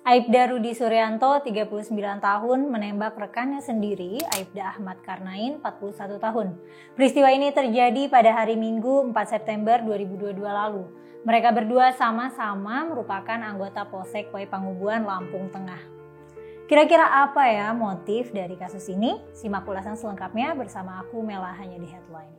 Aibda Rudi Suryanto, 39 tahun, menembak rekannya sendiri, Aibda Ahmad Karnain, 41 tahun. Peristiwa ini terjadi pada hari Minggu 4 September 2022 lalu. Mereka berdua sama-sama merupakan anggota Polsek Way Pangubuan, Lampung Tengah. Kira-kira apa ya motif dari kasus ini? Simak ulasan selengkapnya bersama aku, Mela, hanya di Headline.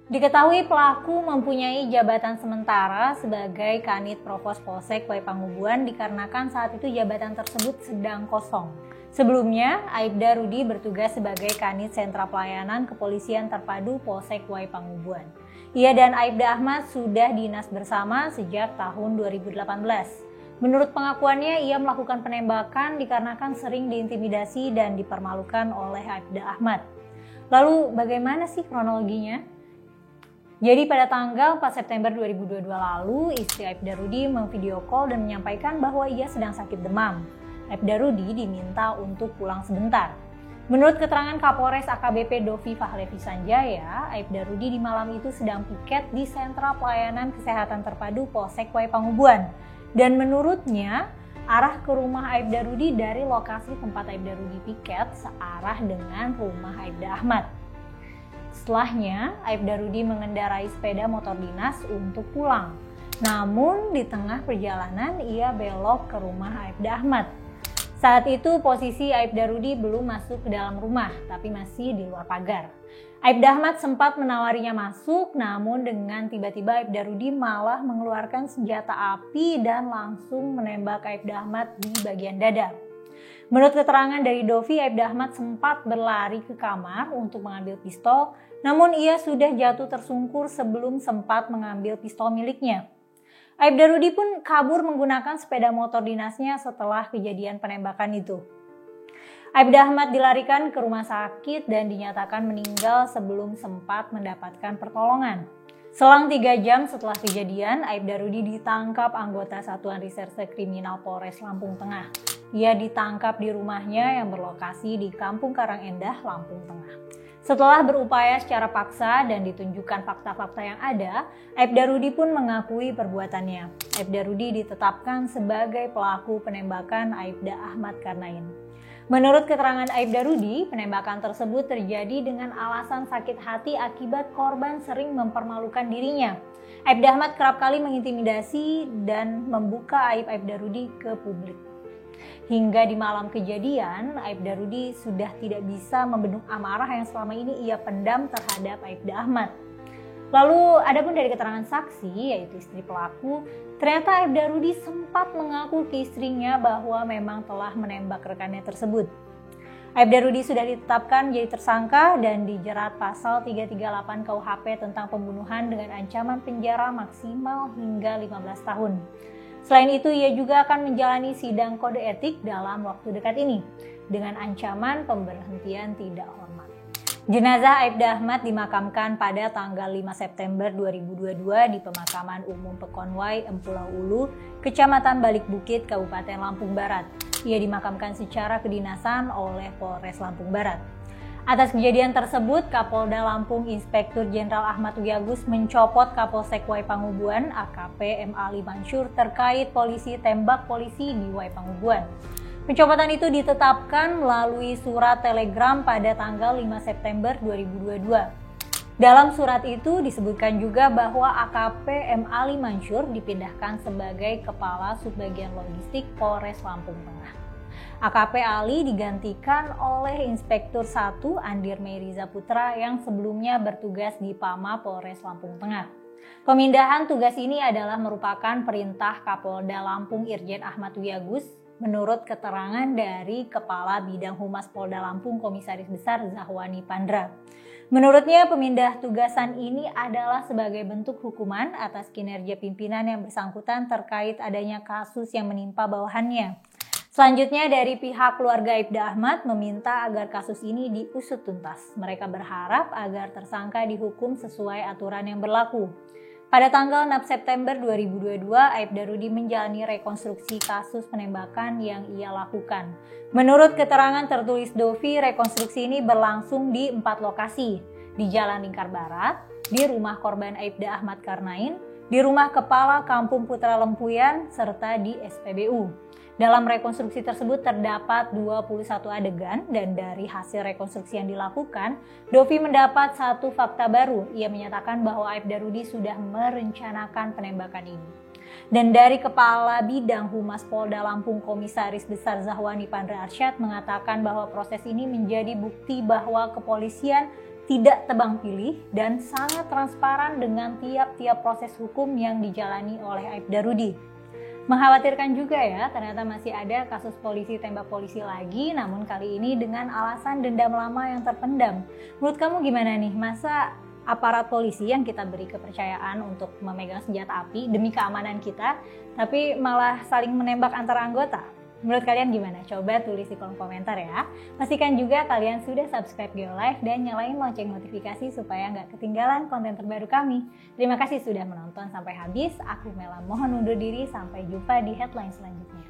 Diketahui pelaku mempunyai jabatan sementara sebagai Kanit Provos Polsek Way Pangubuan dikarenakan saat itu jabatan tersebut sedang kosong. Sebelumnya, Aibda Rudi bertugas sebagai Kanit Sentra Pelayanan Kepolisian Terpadu Polsek Way Pangubuan. Ia dan Aibda Ahmad sudah dinas bersama sejak tahun 2018. Menurut pengakuannya, ia melakukan penembakan dikarenakan sering diintimidasi dan dipermalukan oleh Aibda Ahmad. Lalu bagaimana sih kronologinya? Jadi pada tanggal 4 September 2022 lalu, istri Aibda Rudi memvideo call dan menyampaikan bahwa ia sedang sakit demam. Aibda Rudi diminta untuk pulang sebentar. Menurut keterangan Kapolres AKBP Dovi Fahlevi Sanjaya, Aibda Rudi di malam itu sedang piket di Sentra Pelayanan Kesehatan Terpadu Polsek Way Pangubuan. Dan menurutnya, arah ke rumah Aibda Rudi dari lokasi tempat Aibda Rudi piket searah dengan rumah Aibda Ahmad. Setelahnya, Aibda Rudi mengendarai sepeda motor dinas untuk pulang. Namun, di tengah perjalanan ia belok ke rumah Aibda Ahmad. Saat itu posisi Aibda Rudi belum masuk ke dalam rumah, tapi masih di luar pagar. Aibda Ahmad sempat menawarinya masuk, namun dengan tiba-tiba Aibda Rudi malah mengeluarkan senjata api dan langsung menembak Aibda Ahmad di bagian dada. Menurut keterangan dari Dovi, Aibda Ahmad sempat berlari ke kamar untuk mengambil pistol, namun ia sudah jatuh tersungkur sebelum sempat mengambil pistol miliknya. Aibda Rudi pun kabur menggunakan sepeda motor dinasnya setelah kejadian penembakan itu. Aibda Ahmad dilarikan ke rumah sakit dan dinyatakan meninggal sebelum sempat mendapatkan pertolongan. Selang 3 jam setelah kejadian, Aibda Rudi ditangkap anggota Satuan Reserse Kriminal Polres Lampung Tengah. Ia ditangkap di rumahnya yang berlokasi di Kampung Karangendah, Lampung Tengah. Setelah berupaya secara paksa dan ditunjukkan fakta-fakta yang ada, Aibda Rudi pun mengakui perbuatannya. Aibda Rudi ditetapkan sebagai pelaku penembakan Aibda Ahmad Karnain. Menurut keterangan Aibda Rudi, penembakan tersebut terjadi dengan alasan sakit hati akibat korban sering mempermalukan dirinya. Aibda Ahmad kerap kali mengintimidasi dan membuka aib Aibda Rudi ke publik. Hingga di malam kejadian, Aibda Rudi sudah tidak bisa membendung amarah yang selama ini ia pendam terhadap Aibda Ahmad. Lalu adapun dari keterangan saksi, yaitu istri pelaku, ternyata Aibda Rudi sempat mengaku ke istrinya bahwa memang telah menembak rekannya tersebut. Aibda Rudi sudah ditetapkan menjadi tersangka dan dijerat pasal 338 KUHP tentang pembunuhan dengan ancaman penjara maksimal hingga 15 tahun. Selain itu, ia juga akan menjalani sidang kode etik dalam waktu dekat ini dengan ancaman pemberhentian tidak hormat. Jenazah Aibda Ahmad dimakamkan pada tanggal 5 September 2022 di Pemakaman Umum Pekonwai, Empulau Ulu, Kecamatan Balik Bukit, Kabupaten Lampung Barat. Ia dimakamkan secara kedinasan oleh Polres Lampung Barat. Atas kejadian tersebut, Kapolda Lampung Inspektur Jenderal Ahmad Wiyagus mencopot Kapolsek Way Pangubuan AKP M. Ali Mansur terkait polisi tembak polisi di Way Pangubuan. Pencopotan itu ditetapkan melalui surat telegram pada tanggal 5 September 2022. Dalam surat itu disebutkan juga bahwa AKP M. Ali Mansur dipindahkan sebagai Kepala Subbagian Logistik Polres Lampung Tengah. AKP Ali digantikan oleh Inspektur 1 Andir Meiriza Putra yang sebelumnya bertugas di Pama Polres Lampung Tengah. Pemindahan tugas ini adalah merupakan perintah Kapolda Lampung Irjen Ahmad Wiyagus menurut keterangan dari Kepala Bidang Humas Polda Lampung Komisaris Besar Zahwani Pandra. Menurutnya pemindah tugasan ini adalah sebagai bentuk hukuman atas kinerja pimpinan yang bersangkutan terkait adanya kasus yang menimpa bawahannya. Selanjutnya dari pihak keluarga Aibda Ahmad meminta agar kasus ini diusut tuntas. Mereka berharap agar tersangka dihukum sesuai aturan yang berlaku. Pada tanggal 6 September 2022, Aibda Rudi menjalani rekonstruksi kasus penembakan yang ia lakukan. Menurut keterangan tertulis Dovi, rekonstruksi ini berlangsung di 4 lokasi. Di Jalan Lingkar Barat, di rumah korban Aibda Ahmad Karnain, di Rumah Kepala Kampung Putra Lempuyan, serta di SPBU. Dalam rekonstruksi tersebut terdapat 21 adegan dan dari hasil rekonstruksi yang dilakukan, Dovi mendapat satu fakta baru. Ia menyatakan bahwa Aibda Rudi sudah merencanakan penembakan ini. Dan dari Kepala Bidang Humas Polda Lampung Komisaris Besar Zahwani Pandra Arsyad mengatakan bahwa proses ini menjadi bukti bahwa kepolisian tidak tebang pilih dan sangat transparan dengan tiap-tiap proses hukum yang dijalani oleh Aibda Rudi. Mengkhawatirkan juga ya, ternyata masih ada kasus polisi tembak polisi lagi, namun kali ini dengan alasan dendam lama yang terpendam. Menurut kamu gimana nih? Masa aparat polisi yang kita beri kepercayaan untuk memegang senjata api demi keamanan kita, tapi malah saling menembak antara anggota? Menurut kalian gimana? Coba tulis di kolom komentar ya. Pastikan juga kalian sudah subscribe Geolive dan nyalain lonceng notifikasi supaya nggak ketinggalan konten terbaru kami. Terima kasih sudah menonton sampai habis. Aku Mela mohon undur diri. Sampai jumpa di headline selanjutnya.